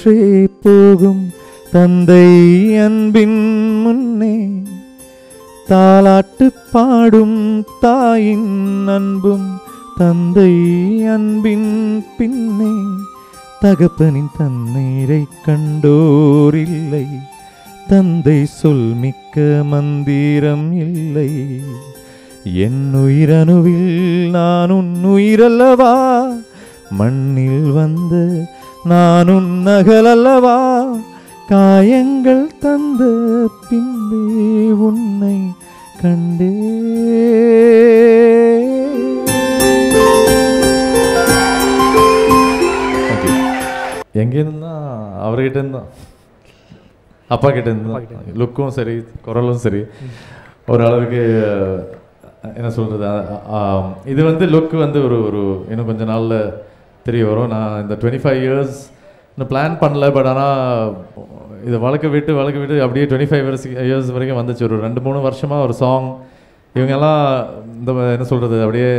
தோற்றே போகும் தந்தை அன்பின் முன்னே தாலாட்டு பாடும் தாயின் அன்பும் தந்தை அன்பின் பின்னே தகப்பனின் தண்ணீரை கண்டோரில்லை தந்தை சொல் மிக்க மந்திரம் இல்லை என் உயிரணுவில் நான் உன் உயிரல்லவா மண்ணில் வந்த நான் உன் நகலல்லவா காயங்கள் தந்த பின்பே உன்னை கண்டே எங்கேருந்தா அவர்கிட்ட இருந்தா அப்பா கிட்ட இருந்தா லுக்கும் சரி குரலும் சரி ஓரளவுக்கு என்ன சொல்கிறது இது வந்து லுக் வந்து ஒரு இன்னும் கொஞ்ச நாளில் தெரிய வரும். நான் இந்த 25 இயர்ஸ் இன்னும் பிளான் பண்ணல, பட் ஆனால் இதை வளர்க்க விட்டு அப்படியே 25 இயர்ஸ் வரைக்கும் வந்துச்சு. ஒரு 2-3 வருஷமாக ஒரு சாங் இவங்கெல்லாம் இந்த என்ன சொல்கிறது அப்படியே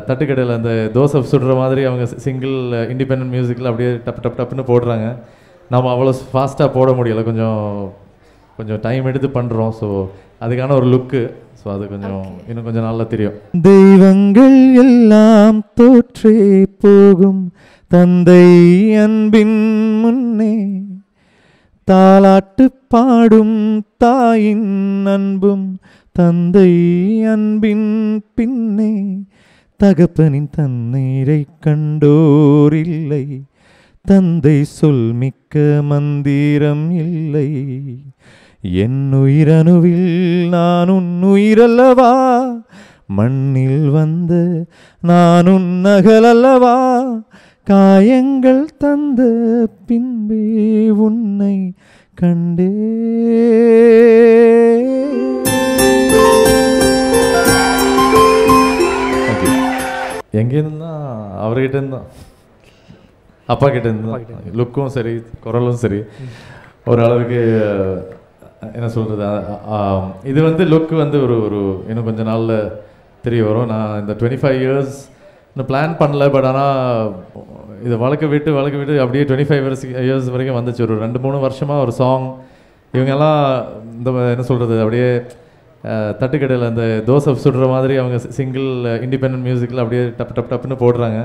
தட்டுக்கடையில் அந்த தோசை சுடுற மாதிரி அவங்க சிங்கிள் இண்டிபெண்ட் மியூசிக்கில் அப்படியே டப்புன்னு போடுறாங்க. நம்ம அவ்வளோ ஃபாஸ்ட்டாக போட முடியலை, கொஞ்சம் டைம் எடுத்து பண்ணுறோம். ஸோ அதுக்கான ஒரு லுக்கு, ஸோ அது இன்னும் கொஞ்சம் நல்லா தெரியும். தெய்வங்கள் எல்லாம் தோற்றே போகும் தந்தை அன்பின் முன்னே தாலாட்டு பாடும் தாயின் அன்பும் தந்தை அன்பின் பின்னே தகப்பனின் தண்ணீரை கண்டோரில்லை தந்தை சொல் மிக்க மந்திரம் இல்லை என் உயிரணுவில் நான் உன் உயிரல்லவா மண்ணில் வந்த நான் உன் நகலல்லவா காயங்கள் தந்த பின்பே உன்னை கண்டே. எங்கேருந்தா அவர்கிட்ட இருந்தா அப்பா கிட்ட இருந்தா லுக்கும் சரி குரலும் சரி ஓரளவுக்கு என்ன சொல்கிறது இது வந்து லுக் வந்து ஒரு இன்னும் கொஞ்ச நாளில் தெரிய வரும். நான் இந்த 25 இயர்ஸ் இன்னும் பிளான் பண்ணல, பட் ஆனால் இதை வளர்க்க விட்டு அப்படியே 25 இயர்ஸ் வரைக்கும் வந்துச்சு. ஒரு 2-3 வருஷமாக ஒரு சாங் இவங்கெல்லாம் இந்த என்ன சொல்கிறது அப்படியே தட்டுக்கடையில் அந்த தோசை சுடுற மாதிரி அவங்க சிங்கிள் இண்டிபெண்ட் மியூசிக்கில் அப்படியே டப்புன்னு போடுறாங்க.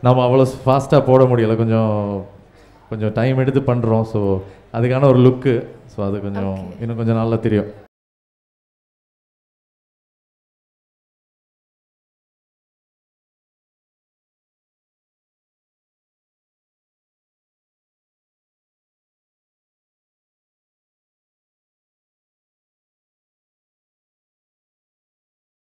நம்ம அவ்வளோ ஃபாஸ்ட்டாக போட முடியலை, கொஞ்சம் டைம் எடுத்து பண்ணுறோம். ஸோ அதுக்கான ஒரு லுக்கு, ஸோ அது இன்னும் கொஞ்சம் நல்லா தெரியும்.